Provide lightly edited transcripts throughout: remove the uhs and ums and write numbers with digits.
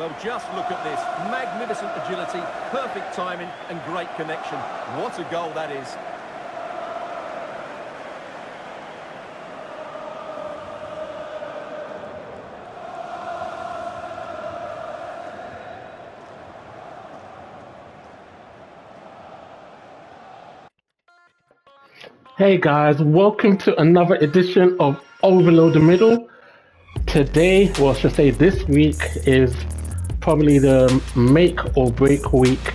Well, just look at this. Magnificent agility, perfect timing and great connection. What a goal that is. Hey guys, welcome to another edition of Overload the Middle. Today, well, I should say this week is probably the make or break week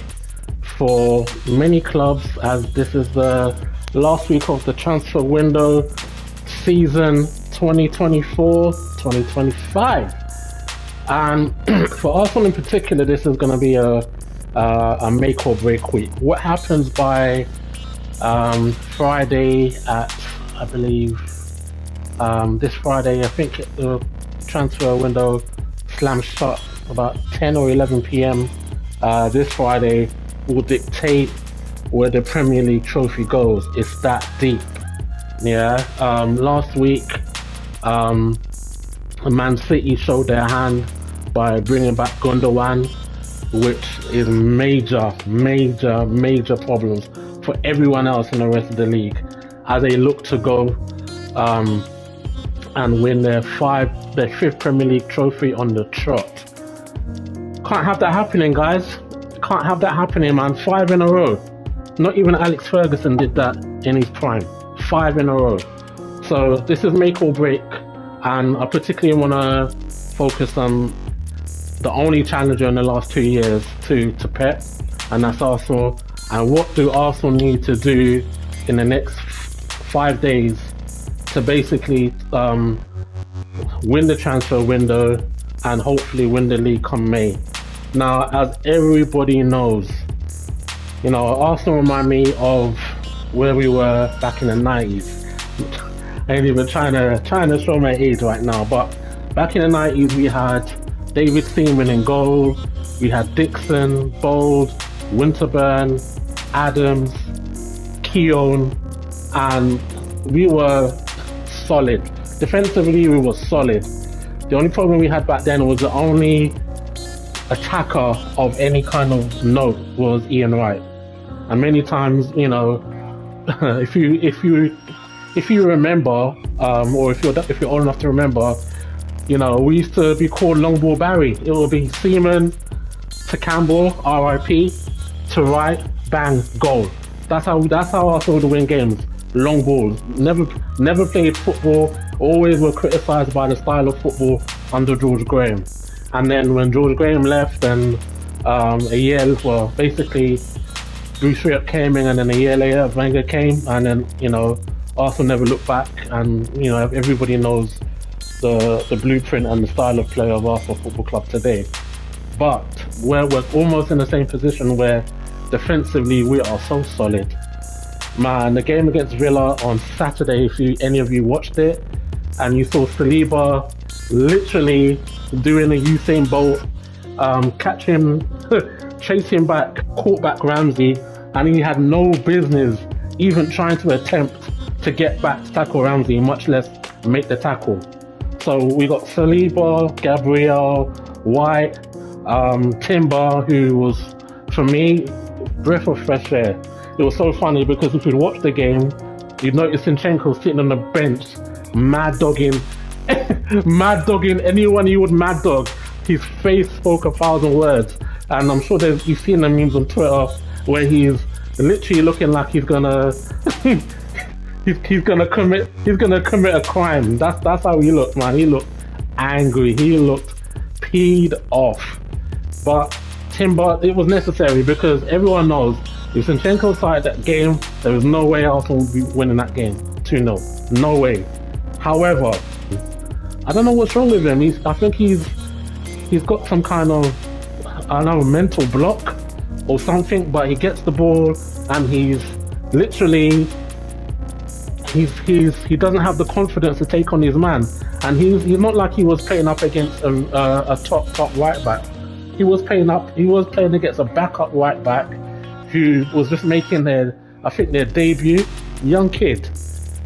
for many clubs, as this is the last week of the transfer window season 2024-2025. And for Arsenal in particular, this is going to be a make or break week. What happens by Friday at, I believe, this Friday, I think the transfer window slams shut about 10 or 11 p.m. This Friday will dictate where the Premier League trophy goes. It's that deep. Yeah. Last week, Man City showed their hand by bringing back Gundogan, which is major problems for everyone else in the rest of the league as they look to go and win their fifth Premier League trophy on the trot. Can't have that happening, guys. Can't have that happening, man. 5 in a row. Not even Alex Ferguson did that in his prime. 5 in a row. So this is make or break, and I particularly want to focus on the only challenger in the last 2 years to Pep, and that's Arsenal. And what do Arsenal need to do in the next 5 days to basically win the transfer window and hopefully win the league come May? Now, as everybody knows, you know, Arsenal remind me of where we were back in the 90s. I ain't even trying to show my age right now, but back in the 90s we had David Seaman in goal, we had Dixon, Bold, Winterburn, Adams, Keown, and we were solid. Defensively, we were solid. The only problem we had back then was the only attacker of any kind of note was Ian Wright. And many times, you know, if you remember, or if you're old enough to remember, you know, we used to be called Long Ball Barry. It would be Seaman to Campbell, RIP, to Wright, bang, goal. That's how Arsenal would win games. Long balls. Never played football. Always were criticised by the style of football under George Graham. And then when George Graham left, and basically Bruce Rioch came in, and then a year later Wenger came, and then, you know, Arsenal never looked back, and, you know, everybody knows the blueprint and the style of play of Arsenal Football Club today. But we're almost in the same position where defensively we are so solid. Man, the game against Villa on Saturday, if any of you watched it, and you saw Saliba literally doing a Usain Bolt, catch him, chase him back, caught back Ramsey, and he had no business even trying to attempt to get back to tackle Ramsey, much less make the tackle. So we got Saliba, Gabriel, White, Timber, who was, for me, breath of fresh air. It was so funny because if you'd watch the game, you'd notice Zinchenko sitting on the bench, mad dogging anyone he would mad dog. His face spoke 1,000 words, and I'm sure you've seen the memes on Twitter where he's literally looking like he's gonna he's gonna commit a crime. That's how he looked, man. He looked angry. He looked peed off. But Timber, it was necessary because everyone knows if Zinchenko started that game, there was no way Arsenal would be winning that game 2-0. No way. However, I don't know what's wrong with him. I think he's got some kind of, I don't know, mental block or something, but he gets the ball and he doesn't have the confidence to take on his man. And he's not like he was playing up against a top right back. He was playing against a backup right back who was just making their debut, young kid,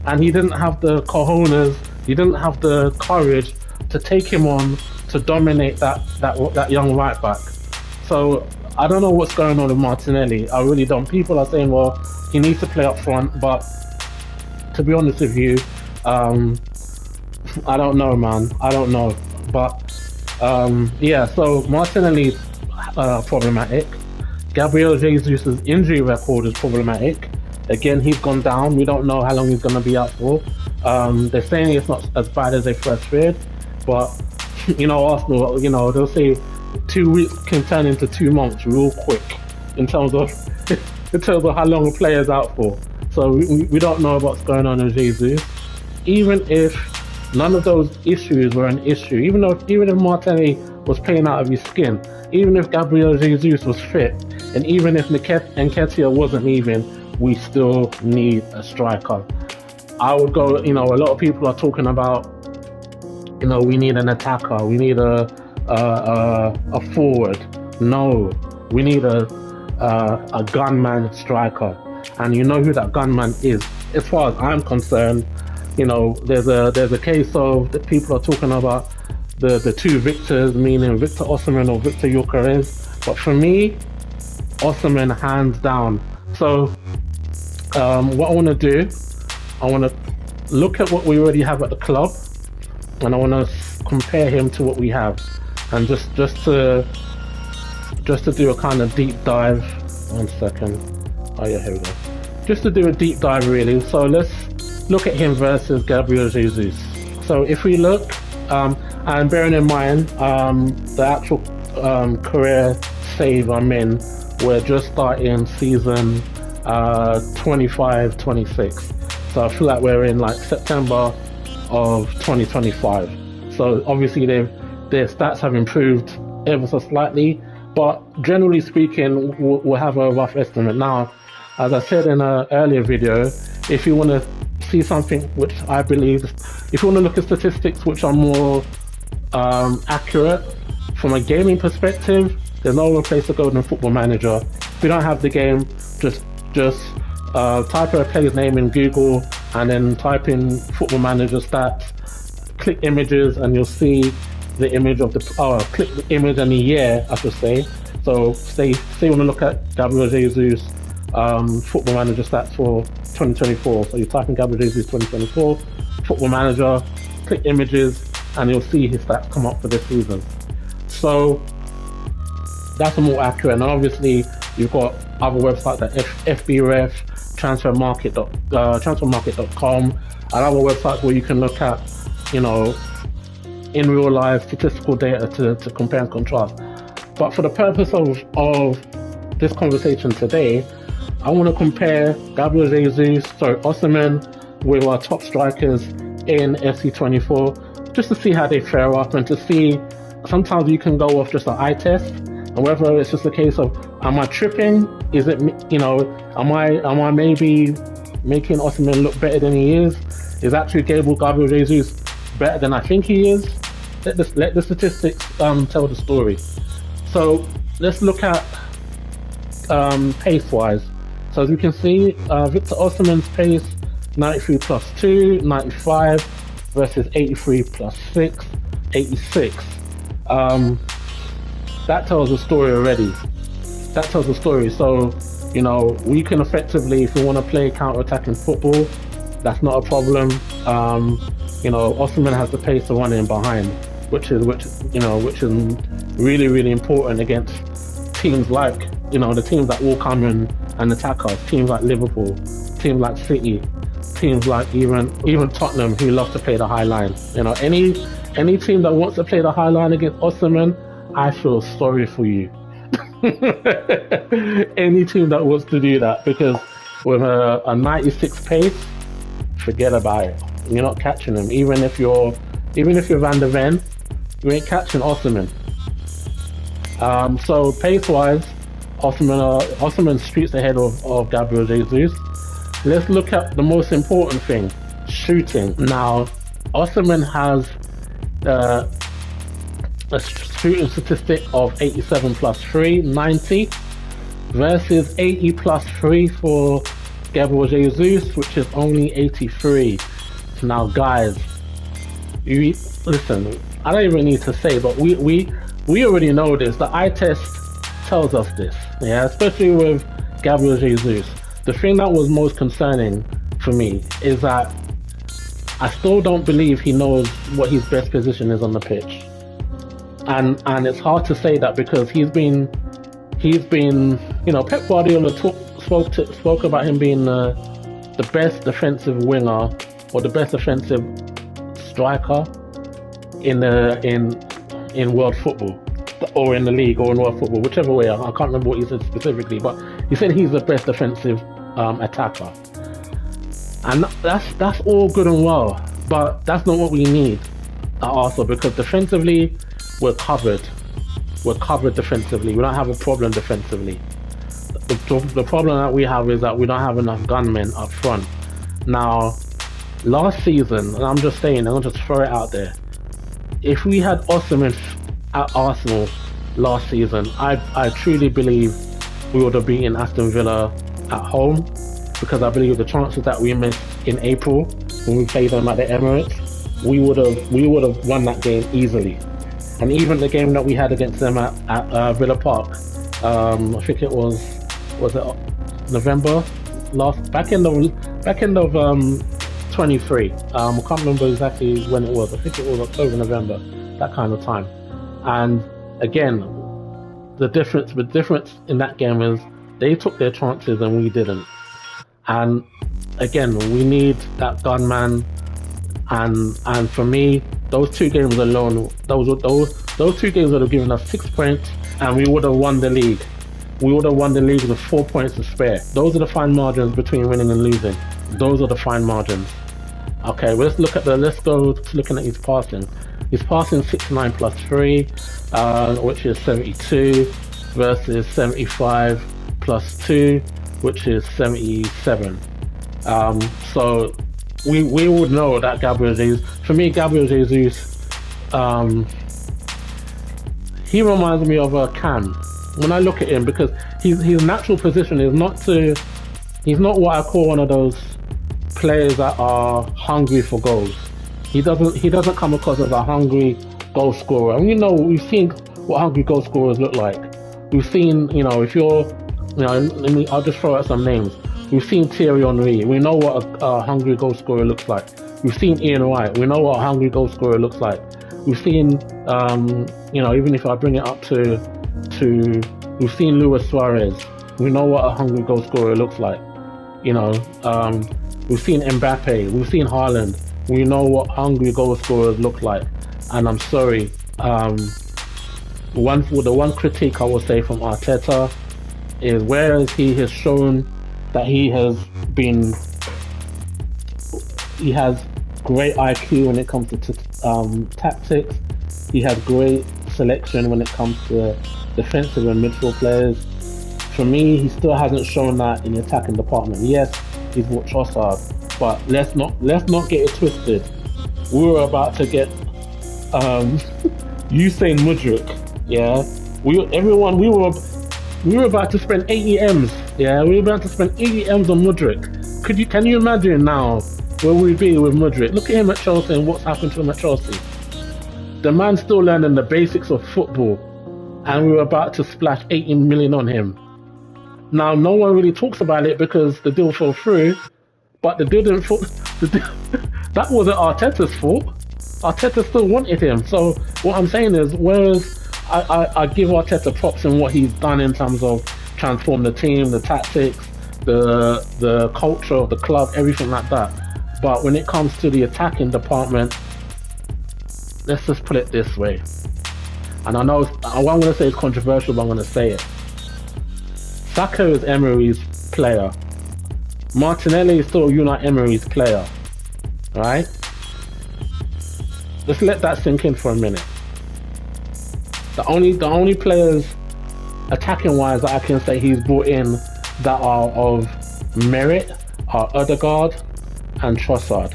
and he didn't have the cojones, he didn't have the courage to take him on to to dominate that young right back. So I don't know what's going on with Martinelli. I really don't. People are saying, well, he needs to play up front, but to be honest with you, I don't know, man. I don't know. But yeah, so Martinelli's problematic. Gabriel Jesus' injury record is problematic. Again, he's gone down. We don't know how long he's going to be out for. They're saying it's not as bad as they first feared, but Arsenal, they'll say 2 weeks can turn into 2 months real quick in terms of how long a player's out for. So we don't know what's going on with Jesus. Even if none of those issues were an issue, even if Martinelli was playing out of his skin, even if Gabriel Jesus was fit, and even if Nketiah wasn't leaving, we still need a striker. I would go, a lot of people are talking about, we need an attacker, we need a forward. No, we need a gunman striker. And you know who that gunman is. As far as I'm concerned, there's a case of that people are talking about the two Victors, meaning Victor Osimhen or Victor Gyökeres. But for me, Osimhen hands down. So what I want to do, I want to look at what we already have at the club, and I want to compare him to what we have, and just to do a kind of deep dive. 1 second. Oh yeah, here we go. Just to do a deep dive, really. So let's look at him versus Gabriel Jesus. So if we look, and bearing in mind the actual career save I'm in, we're just starting season 25-26. So I feel like we're in like September of 2025. So obviously their stats have improved ever so slightly, but generally speaking, we'll have a rough estimate. Now, as I said in an earlier video, if you want to see something which I believe, if you want to look at statistics which are more accurate from a gaming perspective, there's no other place to go than Football Manager. If you don't have the game, just type a player's name in Google and then type in Football Manager stats, click images, and you'll see the image of click the image and the year, I should say. So say you want to look at Gabriel Jesus Football Manager stats for 2024. So you type in Gabriel Jesus 2024 Football Manager, click images, and you'll see his stats come up for this season. So that's more accurate. And obviously you've got other websites like FBref, transfermarket.com, and other websites where you can look at, in real life statistical data to compare and contrast. But for the purpose of this conversation today, I want to compare Gabriel Jesus, Osimhen, with our top strikers in FC24, just to see how they fare up, and to see, sometimes you can go off just an eye test, and whether it's just a case of, am I tripping? Is it, am I maybe making Osimhen look better than he is? Is actually Gabriel Jesus better than I think he is? Let the statistics tell the story. So let's look at pace-wise. So as you can see, Victor Osimhen's pace, 93 plus 2, 95, versus 83 plus 6, 86. That tells a story already. That tells a story. So, we can effectively, if we want to play counter-attacking football, that's not a problem. Osimhen has the pace to run in behind, which is really, really important against teams like, the teams that will come in and attack us, teams like Liverpool, teams like City, teams like even Tottenham, who love to play the high line. Any team that wants to play the high line against Osimhen, I feel sorry for you. Any team that wants to do that, because with a 96 pace, forget about it. You're not catching him. Even if you're Van der Ven, you ain't catching Osimhen. So pace-wise, Osimhen streets ahead of Gabriel Jesus. Let's look at the most important thing, shooting. Now, Osimhen has a shooting statistic of 87 plus 3, 90, versus 80 plus 3 for Gabriel Jesus, which is only 83. Now guys, listen, I don't even need to say, but we already know this. The eye test tells us this, yeah, especially with Gabriel Jesus. The thing that was most concerning for me is that I still don't believe he knows what his best position is on the pitch. And it's hard to say that because he's been, you know, Pep Guardiola spoke about him being the best defensive winger or the best defensive striker in world football, or in the league, or in world football, whichever way. I can't remember what he said specifically, but he said he's the best defensive attacker, and that's all good and well, but that's not what we need at Arsenal, because defensively we're covered. We're covered defensively. We don't have a problem defensively. The problem that we have is that we don't have enough gunmen up front. Now, last season, and I'm just saying, I'll just throw it out there, if we had Osimhen at Arsenal last season, I truly believe we would have beaten Aston Villa at home, because I believe the chances that we missed in April when we played them at the Emirates, we would have won that game easily. And even the game that we had against them at Villa Park, I think it was it November back end of 23. I can't remember exactly when it was. I think it was October, November, that kind of time. And again, the difference in that game is they took their chances and we didn't. And again, we need that gunman. And for me, those two games alone, those two games would have given us 6 points, and we would have won the league. We would have won the league with 4 points to spare. Those are the fine margins between winning and losing. Those are the fine margins. Okay, let's go to looking at his passing. His passing 69 plus 3, which is 72, versus 75 plus 2, which is 77. So we would know that Gabriel Jesus, for me, Gabriel Jesus, he reminds me of a Cam when I look at him, because his natural position is he's not what I call one of those players that are hungry for goals. He doesn't come across as a hungry goal scorer. And we've seen what hungry goal scorers look like. We've seen, I'll just throw out some names. We've seen Thierry Henry. We know what a hungry goal scorer looks like. We've seen Ian Wright. We know what a hungry goal scorer looks like. We've seen, even if I bring it up to we've seen Luis Suarez. We know what a hungry goal scorer looks like. We've seen Mbappe. We've seen Haaland. We know what hungry goal scorers look like. And I'm sorry, the one critique I will say from Arteta is, whereas he has shown that he has great IQ when it comes to tactics, he has great selection when it comes to defensive and midfield players. For me, he still hasn't shown that in the attacking department. Yes, he's what Trossard, but let's not get it twisted. We were about to get Usain Mudryk, yeah. We were about to spend 80 M's, yeah. We were about to spend 80 M's on Mudryk. Can you imagine now where we'd be with Mudryk? Look at him at Chelsea and what's happened to him at Chelsea. The man's still learning the basics of football, and we were about to splash 80 million on him. Now, no one really talks about it because the deal fell through, but the deal didn't fall. That wasn't Arteta's fault. Arteta still wanted him. So what I'm saying is, whereas I give Arteta props in what he's done in terms of transform the team, the tactics, the culture of the club, everything like that. But when it comes to the attacking department, let's just put it this way. And I know what I'm going to say is controversial, but I'm going to say it. Saka is Emery's player. Martinelli is still Unai Emery's player. Right? Let's let that sink in for a minute. The only players attacking wise that I can say he's brought in that are of merit are Odegaard and Trossard.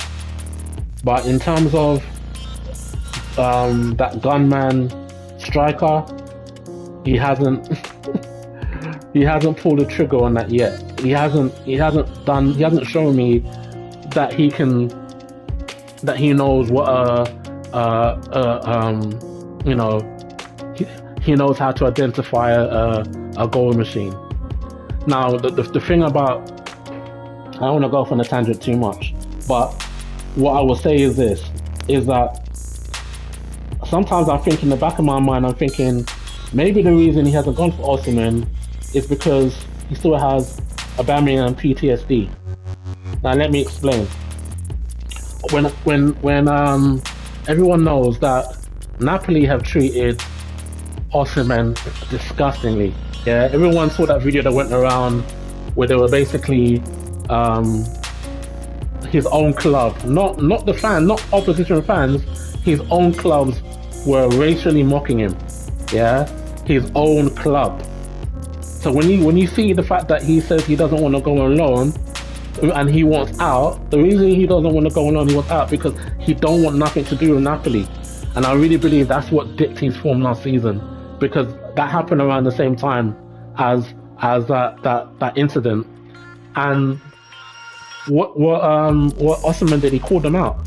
But in terms of that gunman striker, he hasn't pulled the trigger on that yet. He hasn't shown me that he knows what you know, he knows how to identify a goal machine. Now, the thing about, I don't want to go off on a tangent too much, but what I will say is this, is that sometimes I'm thinking, in the back of my mind, I'm thinking, maybe the reason he hasn't gone for Osimhen is because he still has Aubameyang PTSD. Now, let me explain. When everyone knows that Napoli have treated Osimhen disgustingly. Yeah, everyone saw that video that went around where they were basically his own club, not the fan, not opposition fans, his own clubs were racially mocking him. Yeah, his own club. So when you see the fact that he says he doesn't want to go on loan and he wants out, the reason he doesn't want to go on loan, he wants out because he don't want nothing to do with Napoli. And I really believe that's what dipped his form last season, because that happened around the same time as that incident. And what Osimhen did, he called them out.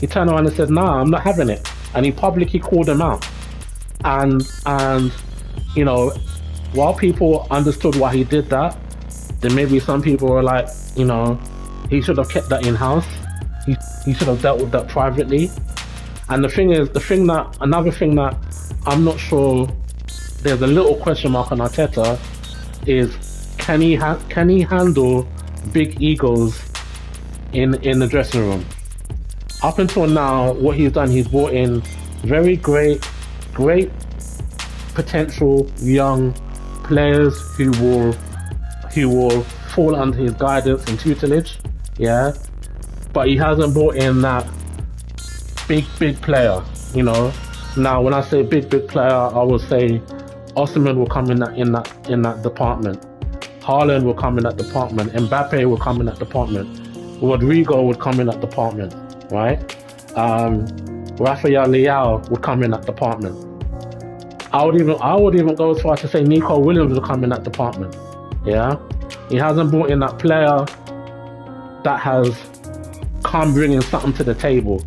He turned around and said, "Nah, I'm not having it," and he publicly called them out. And you know, while people understood why he did that, then maybe some people were like, you know, he should have kept that in house. He should have dealt with that privately. And the thing is, another thing that I'm not sure, there's a little question mark on Arteta, is can he handle big egos in the dressing room? Up until now, what he's done, he's brought in very great potential young players who will fall under his guidance and tutelage. Yeah, but he hasn't brought in that big player, you know. Now, when I say big player, I will say Osimhen will come in that department. Haaland will come in that department. Mbappe will come in that department. Rodrigo would come in that department, right? Rafael Leao would come in that department. I would even go as far as to say Nico Williams will come in that department. Yeah, he hasn't brought in that player that has come bringing something to the table.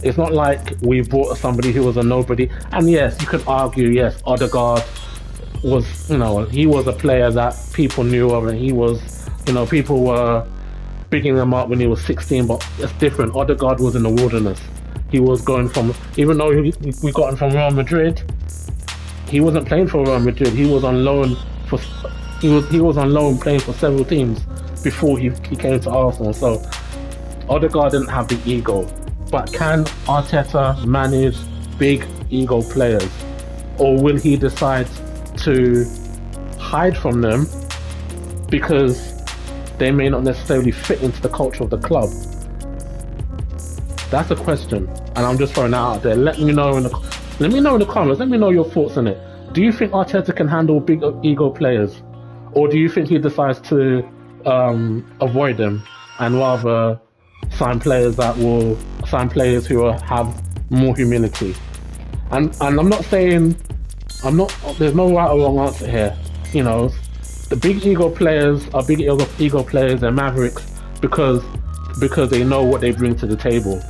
It's not like we brought somebody who was a nobody. And yes, you could argue, yes, Odegaard was, you know, he was a player that people knew of, and he was, you know, people were picking him up when he was 16, but it's different. Odegaard was in the wilderness. He was going from, even though we got him from Real Madrid, he wasn't playing for Real Madrid. He was on loan for, he was on loan playing for several teams before he came to Arsenal. So Odegaard didn't have the ego. But can Arteta manage big ego players, or will he decide to hide from them because they may not necessarily fit into the culture of the club? That's a question, and I'm just throwing that out there. Let me know in the comments. Let me know your thoughts on it. Do you think Arteta can handle big ego players, or do you think he decides to avoid them and rather sign players who have more humility? And I'm not saying, there's no right or wrong answer here. You know, the big ego players are big ego players and mavericks because they know what they bring to the table,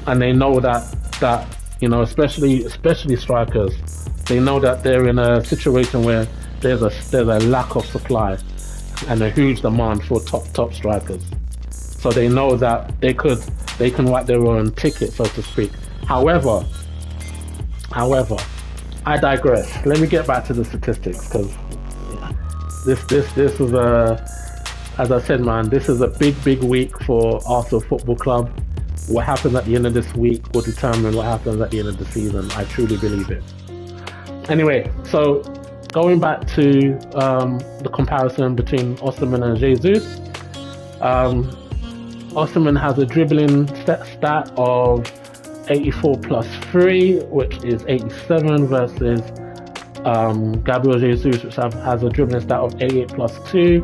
and they know that you know, especially strikers, they know that they're in a situation where there's a lack of supply and a huge demand for top strikers. So they know that they can write their own ticket, so to speak. However, I digress. Let me get back to the statistics, because this is as I said, man, this is a big week for Arsenal Football Club. What happens at the end of this week will determine what happens at the end of the season. I truly believe it. Anyway, so going back to the comparison between Osimhen and Jesus. Osimhen has a dribbling stat of 84 plus 3, which is 87, versus Gabriel Jesus, which has a dribbling stat of 88 plus 2,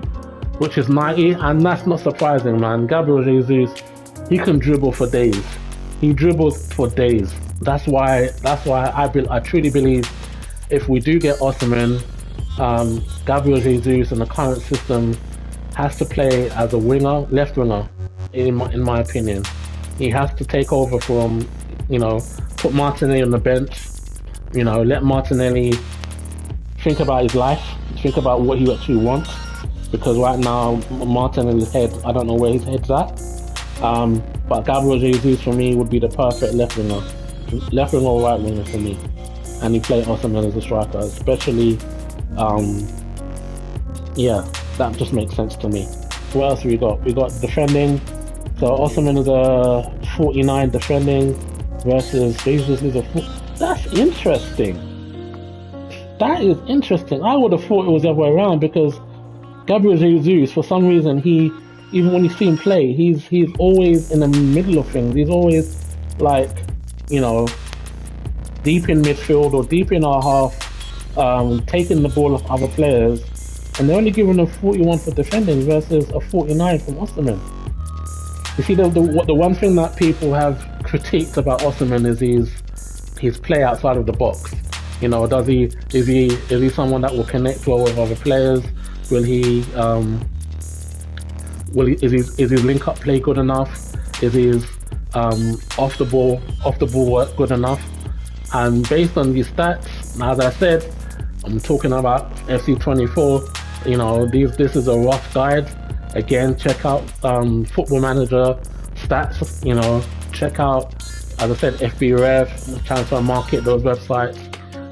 which is 90. And that's not surprising, man. Gabriel Jesus, he can dribble for days. He dribbles for days. That's why I truly believe if we do get Osimhen, Gabriel Jesus in the current system has to play as a winger, left winger. In my opinion, he has to take over from, you know, put Martinelli on the bench. You know, let Martinelli think about his life, think about what he actually wants. Because right now, Martinelli's head, I don't know where his head's at. But Gabriel Jesus for me would be the perfect left winger or right winger for me. And he played Osimhen as a striker, especially. Yeah, that just makes sense to me. What else we got? We got defending. So Osimhen is a 49 defending versus Jesus is a 4. That's interesting. That is interesting. I would have thought it was the other way around because Gabriel Jesus, for some reason, even when you see him play, he's always in the middle of things. He's always like, you know, deep in midfield or deep in our half, taking the ball off other players, and they're only giving him 41 for defending versus a 49 from Osimhen. You see, the one thing that people have critiqued about Osimhen is his play outside of the box. You know, is he someone that will connect well with other players? Is his link up play good enough? Is his off the ball work good enough? And based on these stats, as I said, I'm talking about FC24. You know, this is a rough guide. Again, check out Football Manager stats. You know, check out, as I said, FBref, Transfer Market, those websites.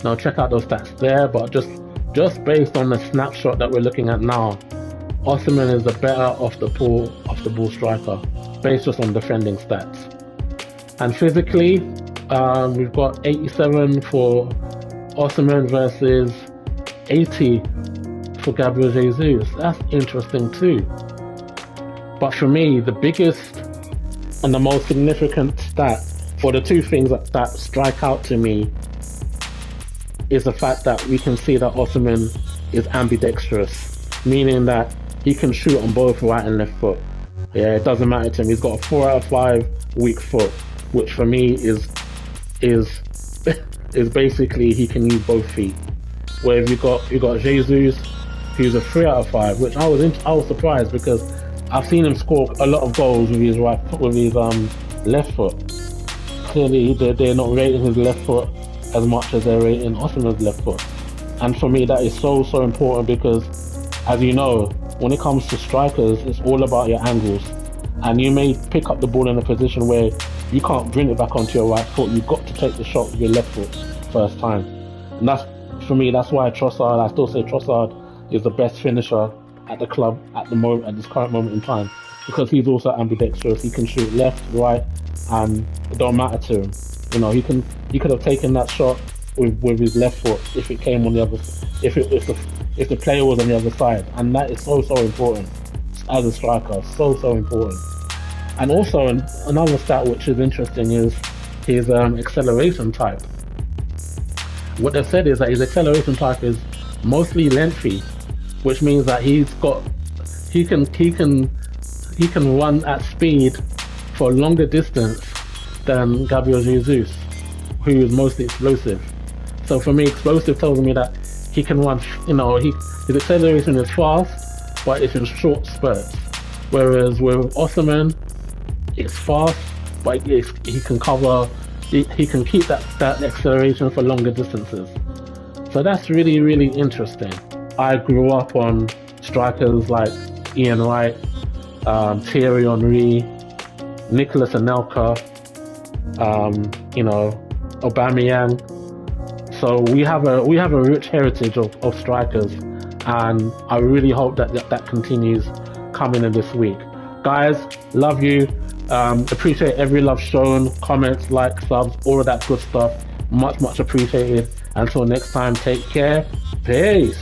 Now check out those stats there. But just based on the snapshot that we're looking at now, Osimhen is the better off the ball striker, based just on defending stats. And physically, we've got 87 for Osimhen versus 80 for Gabriel Jesus. That's interesting too. But for me, the biggest and the most significant stat, or the two things that strike out to me, is the fact that we can see that Osimhen is ambidextrous, meaning that he can shoot on both right and left foot. Yeah, it doesn't matter to him. He's got a 4 out of 5 weak foot, which for me is basically he can use both feet. Where you got Jesus, who's a 3 out of 5, which I was surprised because I've seen him score a lot of goals with his left foot. Clearly, they're not rating his left foot as much as they're rating Osimhen's left foot. And for me, that is so important because, as you know, when it comes to strikers, it's all about your angles. And you may pick up the ball in a position where you can't bring it back onto your right foot. You've got to take the shot with your left foot first time. And that's, for me, that's why Trossard, I still say Trossard is the best finisher at the club at this current moment in time, because he's also ambidextrous. He can shoot left, right, and it don't matter to him. You know, he could have taken that shot with his left foot if it came on the other, if the player was on the other side, and that is so important as a striker, so important. And also another stat which is interesting is his acceleration type. What they've said is that his acceleration type is mostly lengthy, which means that he can run at speed for a longer distance than Gabriel Jesus, who is mostly explosive. So for me, explosive tells me that he can run, you know, his acceleration is fast, but it's in short spurts. Whereas with Osimhen, it's fast, but he can keep that acceleration for longer distances. So that's really interesting. I grew up on strikers like Ian Wright, Thierry Henry, Nicolas Anelka, Aubameyang. So we have a rich heritage of strikers, and I really hope that continues coming in this week. Guys, love you. Appreciate every love shown, comments, likes, subs, all of that good stuff. Much appreciated. Until next time, take care. Peace.